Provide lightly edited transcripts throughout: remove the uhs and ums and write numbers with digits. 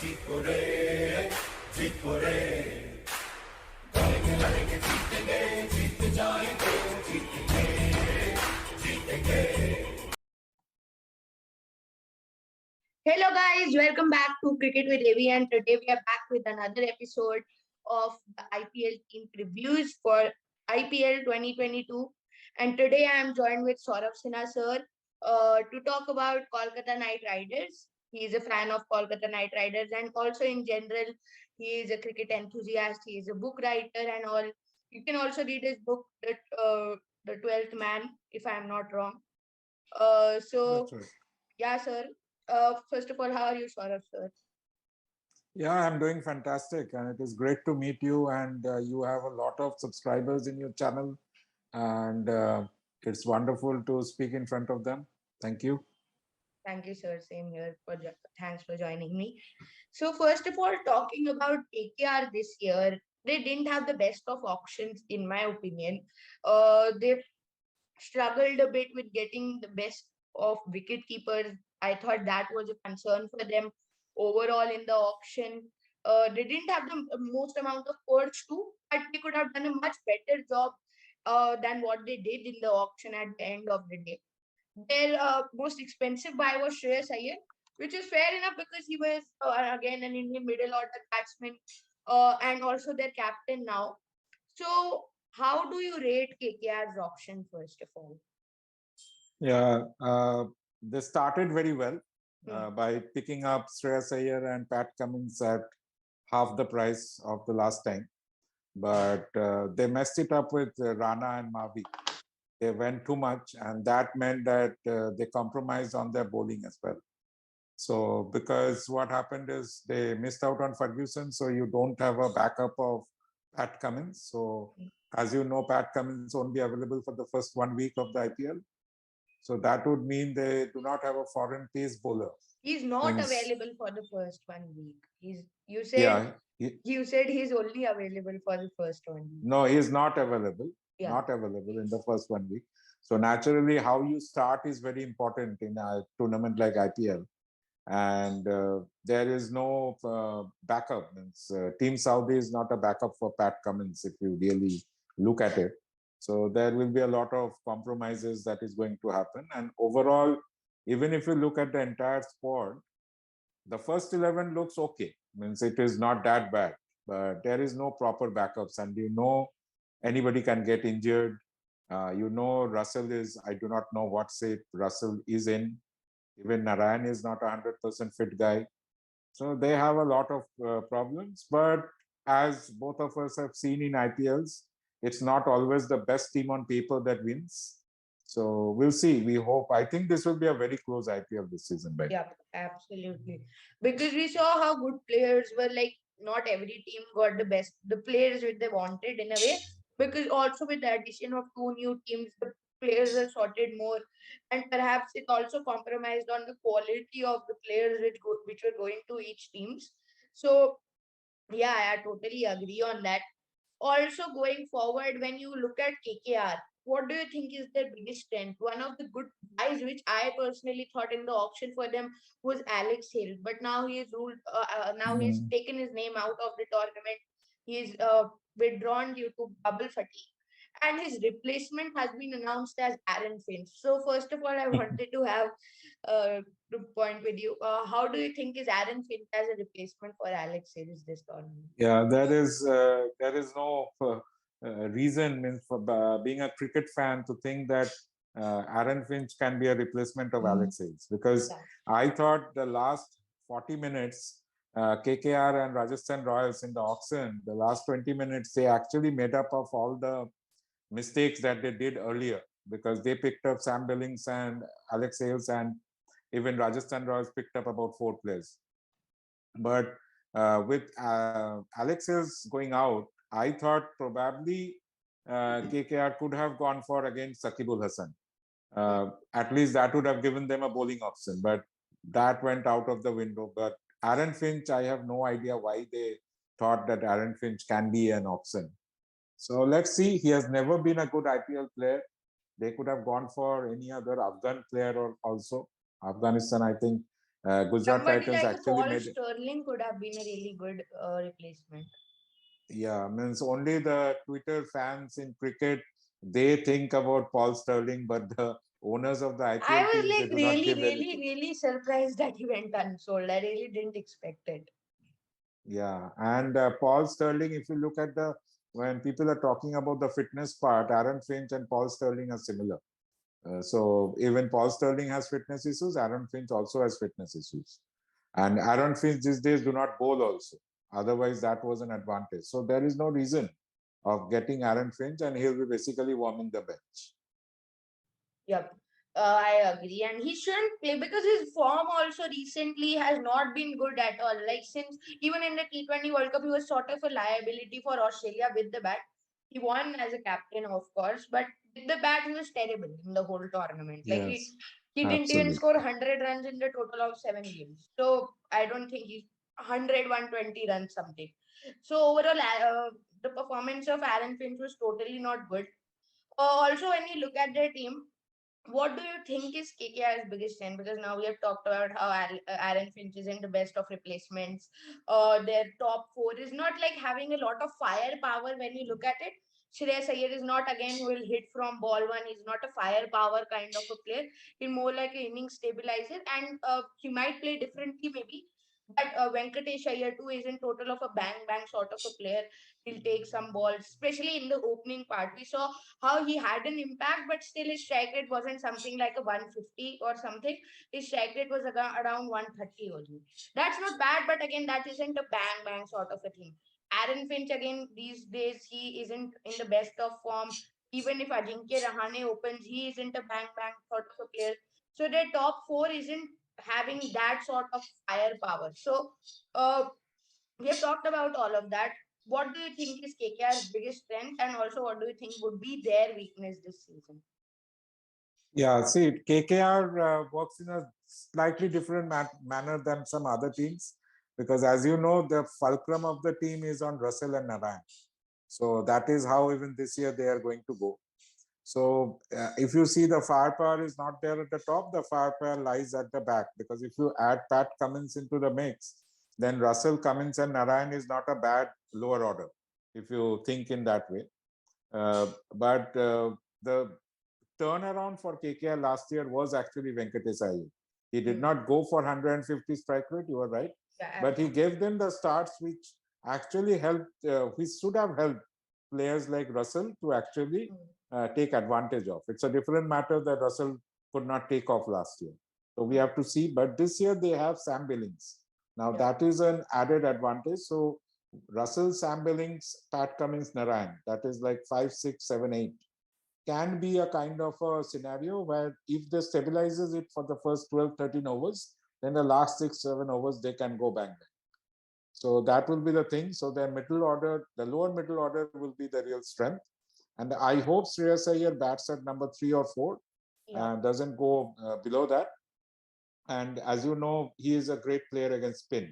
जीतो रे जीतो रे लड़ेंगे लड़ेंगे जीतेंगे जीत जाएंगे जीतेंगे जीतेंगे. Hello guys, welcome back to Cricket with Ravi, and today we are back with another episode of the IPL team previews for IPL 2022. And today I am joined with Sourav Sinha sir to talk about Kolkata Knight Riders. He is a fan of Kolkata Knight Riders, and also in general he is a cricket enthusiast. He is a book writer and all. You can also read his book, The 12th Man, if I am not wrong. So That's right. yeah, sir. First of all, how are you, Saurabh, sir? Yeah, I'm doing fantastic, and it is great to meet you. And you have a lot of subscribers in your channel, and it's wonderful to speak in front of them. Thank you. Thank you, sir. Same here. Thanks for joining me. So, first of all, talking about KKR this year, they didn't have the best of auctions, in my opinion. They struggled a bit with getting the best of wicket keepers. I thought that was a concern for them overall in the auction. They didn't have the most amount of perch too, but they could have done a much better job than what they did in the auction at the end of the day. Their most expensive buy was Shreyas Iyer, which is fair enough because he was again an Indian middle order batsman and also their captain now. So, how do you rate KKR's auction first of all? Yeah, they started very well by picking up Shreyas Iyer and Pat Cummins at half the price of the last time, but they messed it up with Rana and Mavi. They went too much, and that meant that they compromised on their bowling as well. So because what happened is they missed out on Ferguson, so you don't have a backup of Pat Cummins. So as you know, Pat Cummins only available for the first 1 week of the IPL. So that would mean they do not have a foreign pace bowler. He's not Means, available for the first 1 week. yeah, You said he's only available for the first 1 week. No, he is not available. Yeah. Not available in the first 1 week. So naturally, how you start is very important in a tournament like IPL. And there is no backup. Team Saudi is not a backup for Pat Cummins if you really look at it. So there will be a lot of compromises that is going to happen. And overall, even if you look at the entire squad, the first 11 looks okay. Means it is not that bad, but there is no proper backups, and you know anybody can get injured. You know Russell is, I do not know what shape Russell is in. Even Narayan is not a 100% fit guy. So they have a lot of problems. But as both of us have seen in IPLs, it's not always the best team on paper that wins. So we'll see. We hope. I think this will be a very close IPL this season, right? Yeah, absolutely. Because we saw how good players were, like not every team got the players which they wanted in a way. Because also with the addition of two new teams, the players are sorted more, and perhaps it also compromised on the quality of the players which were going to each teams. So yeah, I totally agree on that. Also, going forward, when you look at KKR, what do you think is their biggest strength? One of the good guys, which I personally thought in the auction for them, was Alex Hill, but now he is ruled. Now he's taken his name out of the tournament. He's withdrawn due to bubble fatigue, and his replacement has been announced as Aaron Finch. So, first of all, I wanted to have to point with you. How do you think is Aaron Finch as a replacement for Alex Hill this tournament? Yeah, there is no reason means for being a cricket fan to think that Aaron Finch can be a replacement of Alex Hales, because I thought the last 40 minutes, KKR and Rajasthan Royals in the auction, the last 20 minutes, they actually made up of all the mistakes that they did earlier, because they picked up Sam Billings and Alex Hales, and even Rajasthan Royals picked up about 4 players. But with Alex Hales going out, I thought probably KKR could have gone for against Sakibul Hasan. At least that would have given them a bowling option, but that went out of the window. But Aaron Finch, I have no idea why they thought that Aaron Finch can be an option. So let's see. He has never been a good IPL player. They could have gone for any other Afghan player or also Afghanistan. I think Gujarat Somebody Titans like a actually Paul made Sterling could have been a really good replacement. yeah, means only the Twitter fans in cricket they think about Paul Sterling, but the owners of the I IPL was teams they like do not really, give really, anything. really surprised that he went unsold. I really didn't expect it. Yeah, and Paul Sterling, if you look at the when people are talking about the fitness part, Aaron Finch and Paul Sterling are similar. So even Paul Sterling has fitness issues, Aaron Finch also has fitness issues. And Aaron Finch these days do not bowl also. Otherwise, that was an advantage. So there is no reason of getting Aaron Finch, and he'll be basically warming the bench. Yep. I agree. And he shouldn't play because his form also recently has not been good at all. Like since even in the T20 World Cup, he was sort of a liability for Australia with the bat. He won as a captain, of course, but with the bat, he was terrible in the whole tournament. Like Yes, he didn't even score absolutely. 100 runs in the total of 7 games. So I don't think he's 100, 120 runs something. So overall, the performance of Aaron Finch was totally not good. Also, when you look at their team, what do you think is KKR's biggest strength? Because now we have talked about how Aaron Finch is in the best of replacements. Their top four is not like having a lot of firepower when you look at it. Shreyas Iyer is not again who will hit from ball one. He's not a firepower kind of a player. He's more like an inning stabilizer, and he might play differently maybe. But Venkatesh Iyer too is in total of a bang bang sort of a player. He'll take some balls, especially in the opening part. We saw how he had an impact, but still his strike rate wasn't something like a 150 or something. His strike rate was around 130 only. That's not bad, but again, that isn't a bang bang sort of a thing. Aaron Finch, again, these days, he isn't in the best of form. Even if Ajinkya Rahane opens, he isn't a bang bang sort of a player. So their top four isn't having that sort of firepower. So, uh, we have talked about all of that. What do you think is KKR's biggest strength, and also what do you think would be their weakness this season? Yeah, see, KKR works in a slightly different manner than some other teams because, as you know, the fulcrum of the team is on Russell and Narayan. So that is how even this year they are going to go. So if you see the firepower is not there at the top, the firepower lies at the back because if you add Pat Cummins into the mix, then Russell, Cummins, and Narayan is not a bad lower order if you think in that way. But the turnaround for KKR last year was actually Venkatesh Iyer. He did Hmm. not go for 150 strike rate, you are right, Yeah, but he absolutely. gave them the starts which actually helped, which should have helped players like Russell to actually Hmm. take advantage of. It's a different matter that Russell could not take off last year. So we Hmm. have to see, but this year they have Sam Billings. Now Yeah. that is an added advantage. So Russell, Sam Billings, Pat Cummins, Narayan, that is like 5, 6, 7, 8 can be a kind of a scenario where if they stabilizes it for the first 12, 13 overs, then the last 6, 7 overs, they can go bang bang. So that will be the thing. So their middle order, the lower middle order will be the real strength. And I hope Shreyas Iyer bats at number 3 or 4, Yeah. doesn't go below that. And as you know, he is a great player against spin.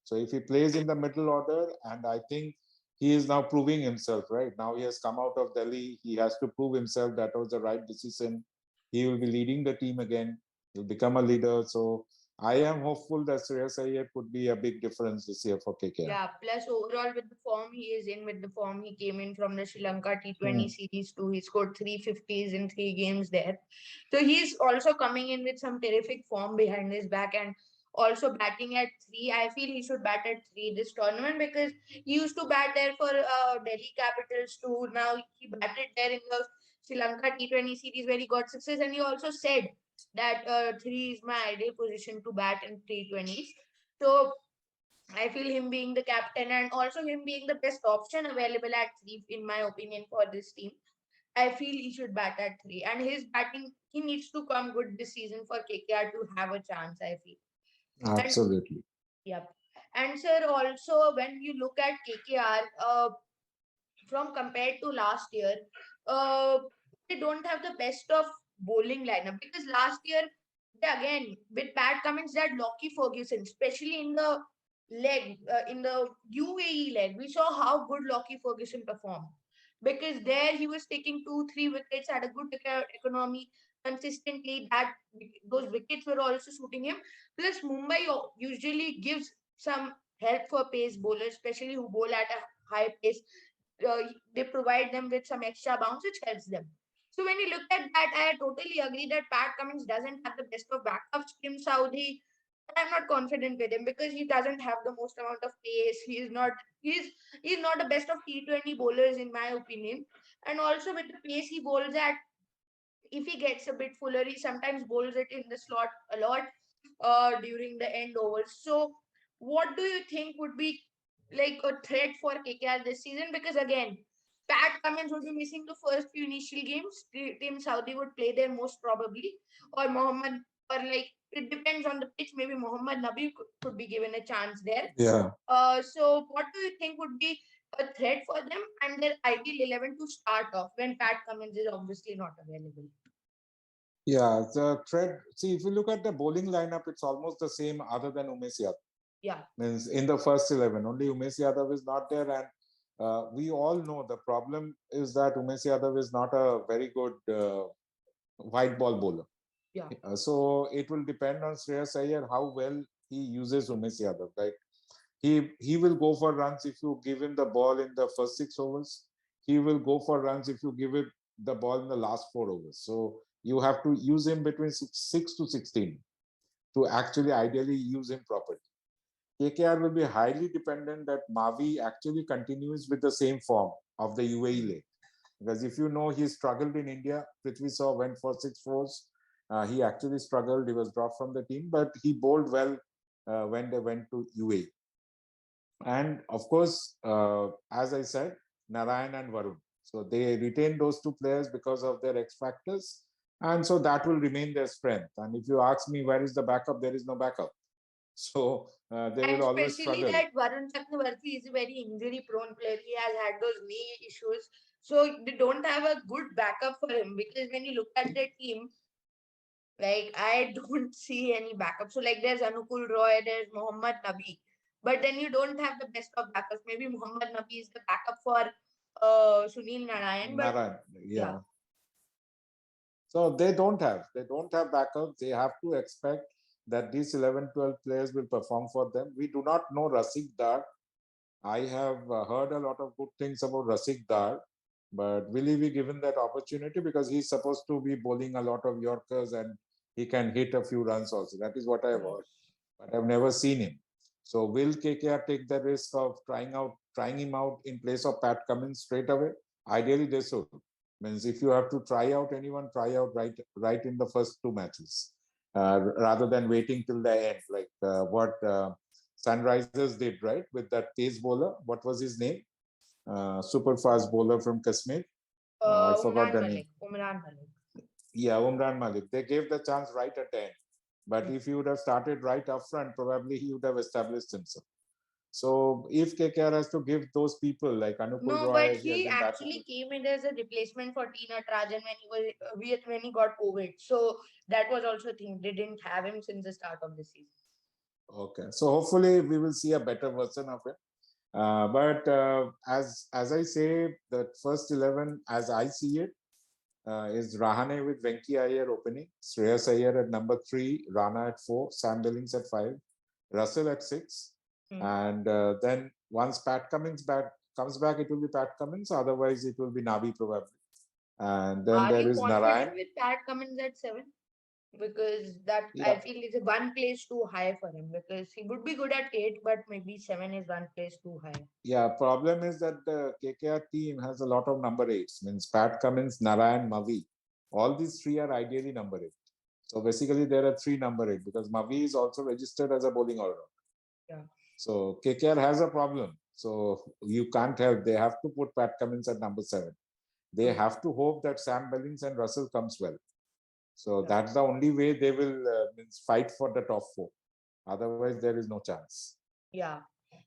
So if he plays in the middle order, and I think he is now proving himself, right? Now he has come out of Delhi. He has to prove himself that was the right decision. He will be leading the team again. He'll become a leader. So I am hopeful that Shreyas Iyer could be a big difference this year for KKR. Yeah, plus overall with the form he is in, with the form he came in from the Sri Lanka T20 Hmm. series too. He scored 350s in 3 games there. So he's also coming in with some terrific form behind his back, and also batting at three. I feel he should bat at three this tournament because he used to bat there for Delhi Capitals too. Now he batted there in the Sri Lanka T20 series where he got success, and he also said that three is my ideal position to bat in T20s. So I feel him being the captain and also him being the best option available at three, in my opinion, for this team. I feel he should bat at three. And his batting, he needs to come good this season for KKR to have a chance, I feel. And Absolutely. yep. And sir, also when you look at KKR, from compared to last year, uh, they don't have the best of bowling lineup because last year they again with Pat Cummins they had Lockie Ferguson, especially in the leg, in the UAE leg. We saw how good Lockie Ferguson performed because there he was taking 2, 3 wickets, had a good economy. consistently. That those wickets were also suiting him. Plus, Mumbai usually gives some help for pace bowlers, especially who bowl at a high pace. They provide them with some extra bounce, which helps them. So when you look at that, I totally agree that Pat Cummins doesn't have the best of backups. Tim Southee, I'm not confident with him because he doesn't have the most amount of pace. He's not the best of T20 bowlers in my opinion. And also with the pace he bowls at, if he gets a bit fuller, he sometimes bowls it in the slot a lot during the end overs. So, what do you think would be like a threat for KKR this season? Because again, Pat Cummins would be missing the first few initial games. Team Saudi would play there most probably, or Mohammad, or like it depends on the pitch. Maybe Mohammad Nabi could be given a chance there. Yeah. So, what do you think would be a threat for them and their ideal 11 to start off when Pat Cummins is obviously not available? Yeah, the thread. See, if you look at the bowling lineup, it's almost the same other than Umesh Yadav. Yeah. Means in the first 11, only Umesh Yadav is not there. And we all know the problem is that Umesh Yadav is not a very good white ball bowler. Yeah. So it will depend on Shreyas Iyer how well he uses Umesh Yadav. Like he will go for runs if you give him the ball in the first 6 overs. He will go for runs if you give him the ball in the last 4 overs. So you have to use him between 6 to 16 to actually ideally use him properly. KKR will be highly dependent that Mavi actually continues with the same form of the UAE leg. Because if you know he struggled in India, Prithvi Shaw went for 6 fours. He actually struggled. He was dropped from the team, but he bowled well when they went to UAE. And of course, as I said, Narayan and Varun. So they retain those two players because of their X factors. And so that will remain their strength. And if you ask me, where is the backup? There is no backup. So they And will always especially struggle. that Varun Chakravarti is a very injury prone player. He has had those knee issues. So they don't have a good backup for him because when you look at the team, like I don't see any backup. So like there's Anukul Roy, there's Mohammad Nabi. But then you don't have the best of backups. Maybe Mohammad Nabi is the backup for Sunil Narayan. But Narayan, yeah, yeah. So they don't have backup. They have to expect that these 11, 12 players will perform for them. We do not know Rasik Dar. I have heard a lot of good things about Rasik Dar, but will he be given that opportunity? Because he's supposed to be bowling a lot of Yorkers and he can hit a few runs also. That is what I have heard, but I've never seen him. So will KKR take the risk of trying him out in place of Pat Cummins straight away? Ideally, they should. Means if you have to try out anyone, try out right in the first two matches, rather than waiting till the end, like what Sunrisers did, right, with that pace bowler. What was his name? Super fast bowler from Kashmir. I forgot the name. Umran Malik. Yeah, Umran Malik. They gave the chance right at the end. But if he would have started right up front, probably he would have established himself. So if KKR has to give those people like Anukul No, but Roy, he has he been batting. actually came in as a replacement for Tina Trajan when he was when he got COVID. So that was also a thing. They didn't have him since the start of the season. Okay, so hopefully we will see a better version of it. But as I say, the first 11, as I see it, is Rahane with Venki Iyer opening, Shreyas Iyer at number 3, Rana at 4, Sam Billings at 5, Russell at 6, and then once Pat Cummins comes back, it will be Pat Cummins. Otherwise, it will be Nabi probably. And then Are there you is confident Narayan. with Pat Cummins at 7? Because that I Yeah, feel is one place too high for him because he would be good at 8, but maybe 7 is one place too high. yeah. Problem is that the KKR team has a lot of number 8s. Means Pat Cummins, Narayan, Mavi. All these three are ideally number 8. So basically, there are 3 number 8 because Mavi is also registered as a bowling all-round. Yeah. So KKR has a problem. So you can't help. They have to put Pat Cummins at number 7. They have to hope that Sam Billings and Russell comes well. So that's the only way they will fight for the top 4. Otherwise, there is no chance. Yeah.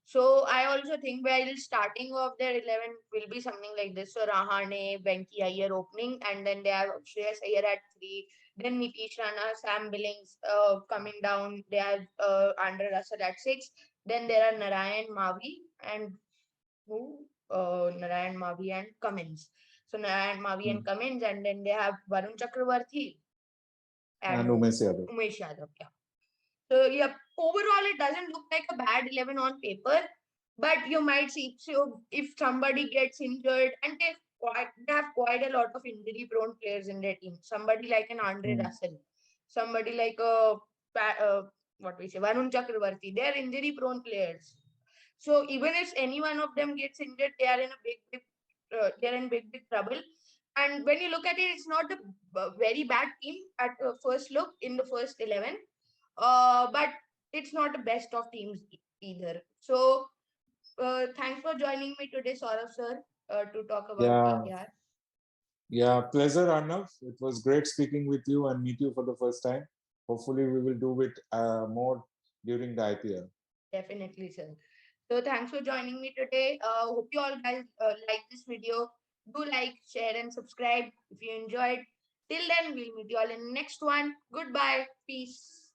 So I also think while starting of their 11 will be something like this. So Rahane, Venki Iyer opening, and then they have Shreyas Iyer at 3. Then Nitish Rana, Sam Billings coming down. They have Andre Russell at 6. Then there are Narayan Mavi and who? Narayan Mavi and Cummins. So Narayan Mavi and Cummins, and then they have Varun Chakravarti. And Umesh Yadav. Umesh Yadav, yeah. So yeah, overall it doesn't look like a bad 11 on paper, but you might see, so if somebody gets injured, and they have quite a lot of injury prone players in their team. Somebody like an Andre Russell, somebody like a what we say Varun Chakravarti, they are injury prone players. So even if any one of them gets injured, they are in a they're in big trouble. And when you look at it, it's not a very bad team at first look in the first 11, but it's not the best of teams either. So thanks for joining me today, Sourav sir, to talk about Yeah, KKR. yeah, pleasure, Arnav. It was great speaking with you and meet you for the first time. Hopefully, we will do it more during the IPL. Definitely, sir. So thanks for joining me today. Hope you all guys like this video. Do like, share, and subscribe if you enjoyed. Till then, we'll meet you all in the next one. Goodbye. Peace.